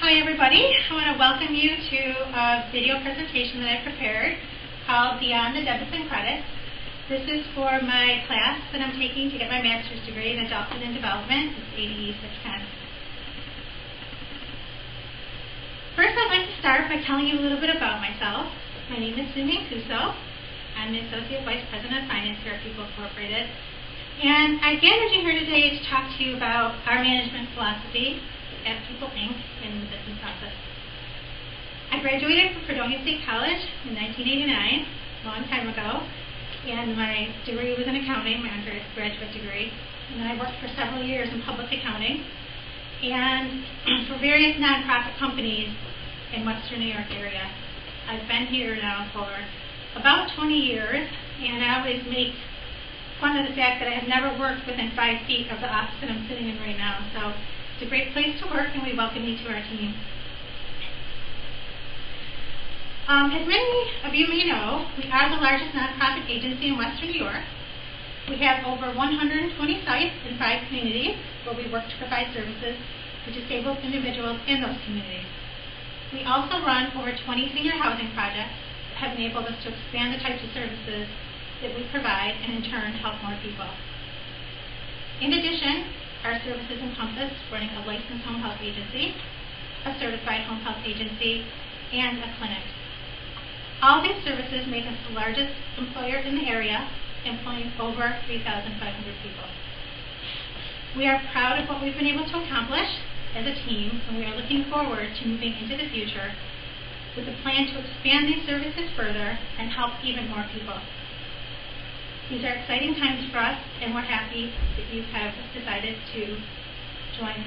Hi everybody, I want to welcome you to a video presentation that I prepared called Beyond the Debits and Credits. This is for my class that I'm taking to get my master's degree in Adulthood and Development. It's ADE 610. First, I'd like to start by telling you a little bit about myself. My name is Sue Mancuso. I'm the Associate Vice President of Finance here at People Incorporated. And I gathered you here today to talk to you about our management philosophy at People Inc. in the business process. I graduated from Fredonia State College in 1989, a long time ago, and my degree was in accounting, my undergraduate degree. And then I worked for several years in public accounting and for various nonprofit companies in Western New York area. I've been here now for about 20 years, and I always make fun of the fact that I have never worked within 5 feet of the office that I'm sitting in right now. So it's a great place to work, and we welcome you to our team. As many of you may know, we are the largest nonprofit agency in Western New York. We have over 120 sites in 5 communities where we work to provide services to disabled individuals in those communities. We also run over 20 senior housing projects that have enabled us to expand the types of services that we provide and in turn help more people. In addition, our services encompass running a licensed home health agency, a certified home health agency, and a clinic. All these services make us the largest employer in the area, employing over 3,500 people. We are proud of what we've been able to accomplish as a team, and we are looking forward to moving into the future with a plan to expand these services further and help even more people. These are exciting times for us, and we're happy that you have decided to join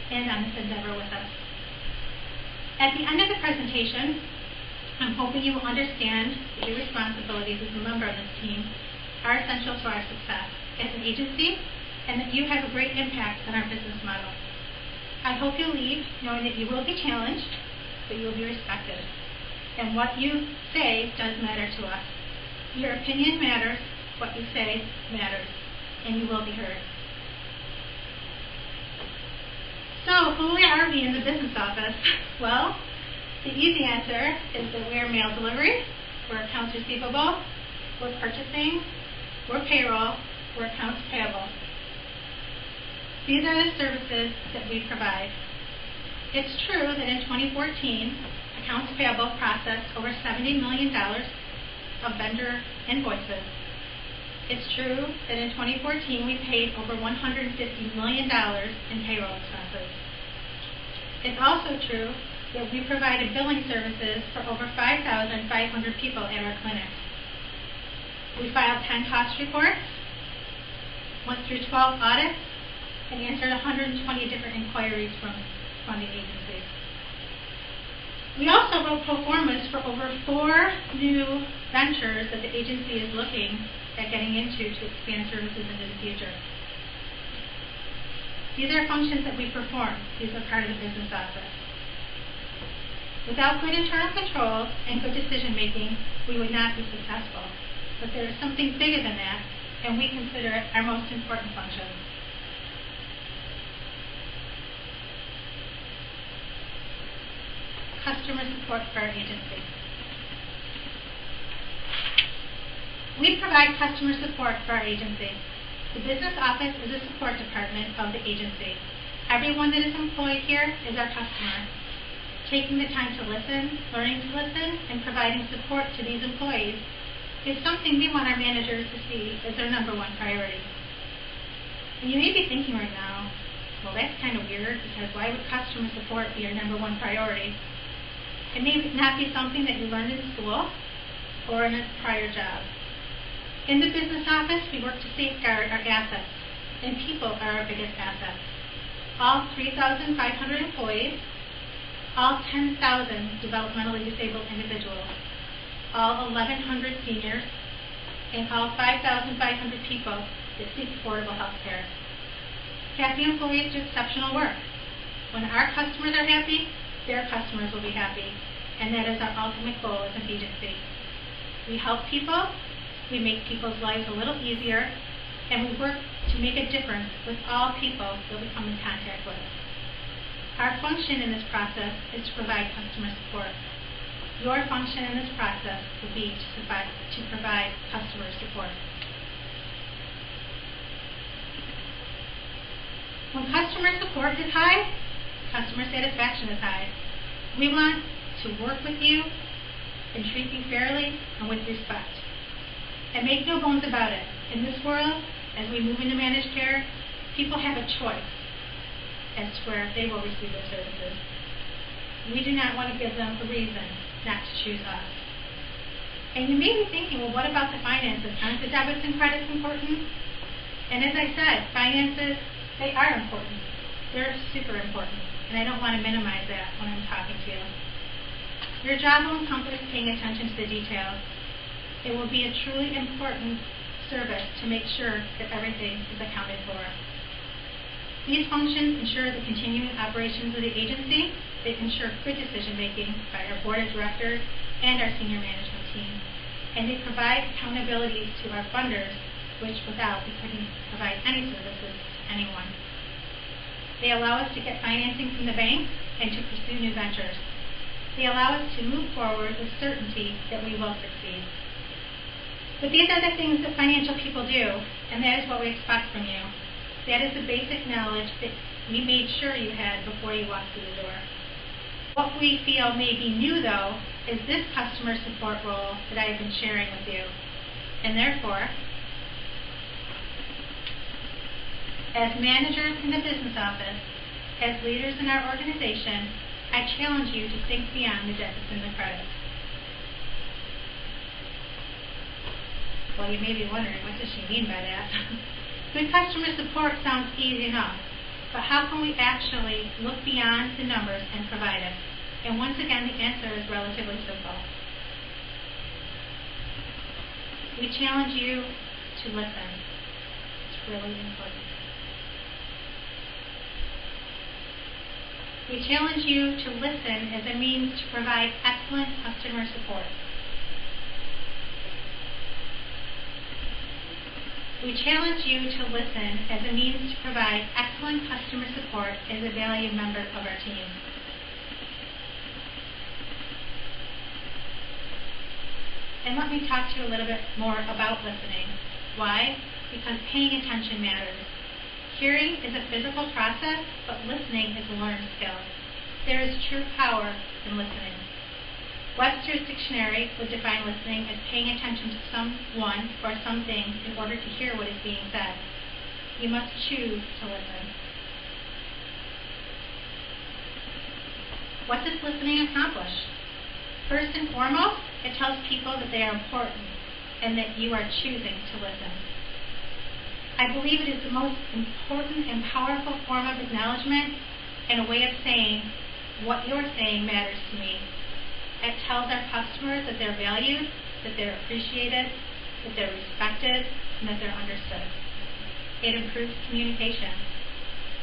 in on this endeavor with us. At the end of the presentation, I'm hoping you will understand that your responsibilities as a member of this team are essential to our success as an agency, and that you have a great impact on our business model. I hope you'll leave knowing that you will be challenged, but you will be respected. And what you say does matter to us. Your opinion matters, what you say matters, and you will be heard. So, who are we in the business office? Well, the easy answer is that we're mail delivery, we're accounts receivable, we're purchasing, we're payroll, we're accounts payable. These are the services that we provide. It's true that in 2014, accounts payable processed over $70 million of vendor invoices. It's true that in 2014 we paid over $150 million in payroll expenses. It's also true that we provided billing services for over 5,500 people at our clinic. We filed 10 cost reports, went through 12 audits, and answered 120 different inquiries from funding agencies. We also wrote pro formas for over 4 new ventures that the agency is looking at getting into to expand services into the future. These are functions that we perform. These are part of the business office. Without good internal control and good decision making, we would not be successful. But there is something bigger than that, and we consider it our most important function. Customer support for our agency. We provide customer support for our agency. The business office is a support department of the agency. Everyone that is employed here is our customer. Taking the time to listen, learning to listen, and providing support to these employees is something we want our managers to see as their #1 priority. And you may be thinking right now, well, that's kind of weird, because why would customer support be your #1 priority? It may not be something that you learned in school or in a prior job. In the business office, we work to safeguard our assets, and people are our biggest asset. All 3,500 employees, all 10,000 developmentally disabled individuals, all 1,100 seniors, and all 5,500 people that seek affordable health care. Happy employees do exceptional work. When our customers are happy, their customers will be happy, and that is our ultimate goal as an agency. We help people, we make people's lives a little easier, and we work to make a difference with all people that we come in contact with. Our function in this process is to provide customer support. Your function in this process will be to provide customer support. When customer support is high, customer satisfaction is high. We want to work with you and treat you fairly and with respect. And make no bones about it. In this world, as we move into managed care, people have a choice as to where they will receive their services. We do not want to give them a reason not to choose us. And you may be thinking, well, what about the finances? Aren't the debits and credits important? And as I said, finances, they are important. They're super important. And I don't want to minimize that when I'm talking to you. Your job will encompass paying attention to the details. It will be a truly important service to make sure that everything is accounted for. These functions ensure the continuing operations of the agency. They ensure good decision making by our board of directors and our senior management team. And they provide accountability to our funders, which without we couldn't provide any services to anyone. They allow us to get financing from the bank and to pursue new ventures. They allow us to move forward with certainty that we will succeed. But these are the things that financial people do, and that is what we expect from you. That is the basic knowledge that we made sure you had before you walked through the door. What we feel may be new, though, is this customer support role that I have been sharing with you. And therefore, as managers in the business office, as leaders in our organization, I challenge you to think beyond the debits and the credits. Well, you may be wondering, what does she mean by that? Good customer support sounds easy enough, but how can we actually look beyond the numbers and provide it? And once again, the answer is relatively simple. We challenge you to listen. It's really important. We challenge you to listen as a means to provide excellent customer support. We challenge you to listen as a means to provide excellent customer support as a valued member of our team. And let me talk to you a little bit more about listening. Why? Because paying attention matters. Hearing is a physical process, but listening is a learned skill. There is true power in listening. Webster's dictionary would define listening as paying attention to someone or something in order to hear what is being said. You must choose to listen. What does listening accomplish? First and foremost, it tells people that they are important and that you are choosing to listen. I believe it is the most important and powerful form of acknowledgement and a way of saying, what you're saying matters to me. It tells our customers that they're valued, that they're appreciated, that they're respected, and that they're understood. It improves communication.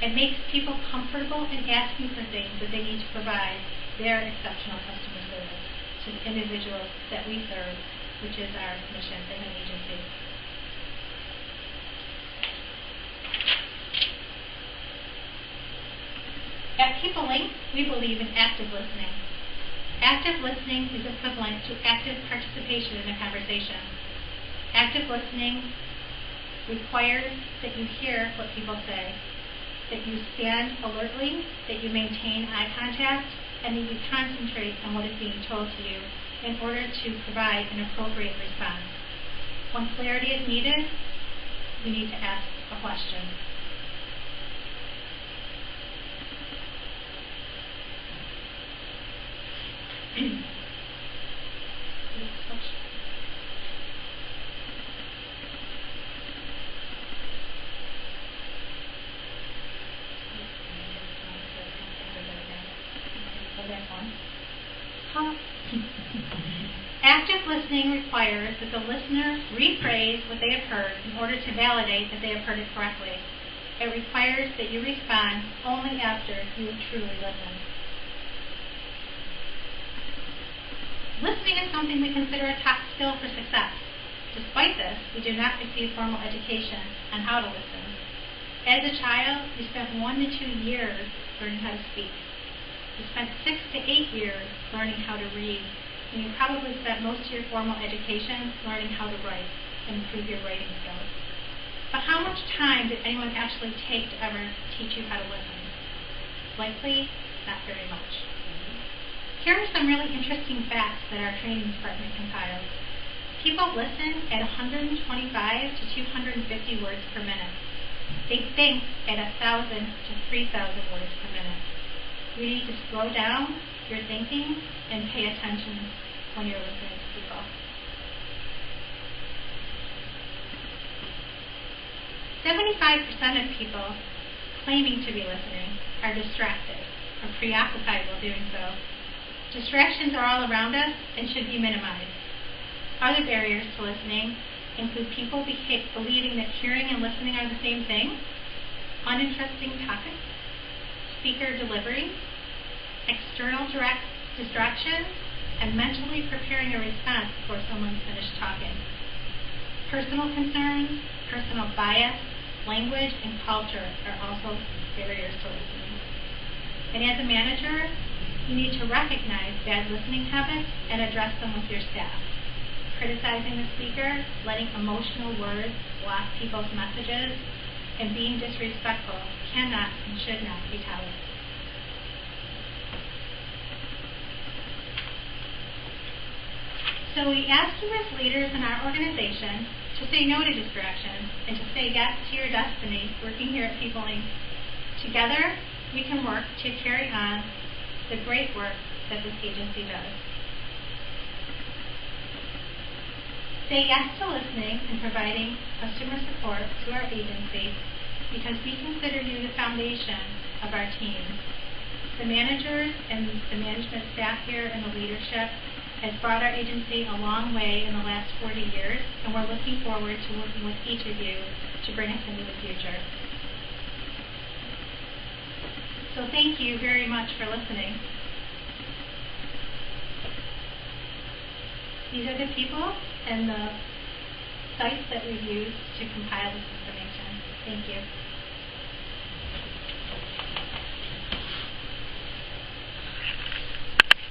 It makes people comfortable in asking for things that they need to provide their exceptional customer service to the individuals that we serve, which is our mission as an agency. At People Link, we believe in active listening. Active listening is equivalent to active participation in a conversation. Active listening requires that you hear what people say, that you stand alertly, that you maintain eye contact, and that you concentrate on what is being told to you in order to provide an appropriate response. When clarity is needed, you need to ask a question. Active listening requires that the listener rephrase what they have heard in order to validate that they have heard it correctly. It requires that you respond only after you have truly listened. Listening is something we consider a top skill for success. Despite this, we do not receive formal education on how to listen. As a child, you spent 1 to 2 years learning how to speak. You spent 6 to 8 years learning how to read. And you probably spent most of your formal education learning how to write and improve your writing skills. But how much time did anyone actually take to ever teach you how to listen? Likely, not very much. Here are some really interesting facts that our training department compiled. People listen at 125 to 250 words per minute. They think at 1,000 to 3,000 words per minute. You need to slow down your thinking and pay attention when you're listening to people. 75% of people claiming to be listening are distracted or preoccupied while doing so. Distractions are all around us and should be minimized. Other barriers to listening include people believing that hearing and listening are the same thing, uninteresting topics, speaker delivery, external direct distractions, and mentally preparing a response before someone's finished talking. Personal concerns, personal bias, language, and culture are also barriers to listening. And as a manager, you need to recognize bad listening habits and address them with your staff. Criticizing the speaker, letting emotional words block people's messages, and being disrespectful cannot and should not be tolerated. So we ask you as leaders in our organization to say no to distractions and to say yes to your destiny working here at People Inc. Together, we can work to carry on the great work that this agency does. Say yes to listening and providing customer support to our agency because we consider you the foundation of our team. The managers and the management staff here and the leadership has brought our agency a long way in the last 40 years, and we're looking forward to working with each of you to bring us into the future. So thank you very much for listening. These are the people and the sites that we've used to compile this information. Thank you.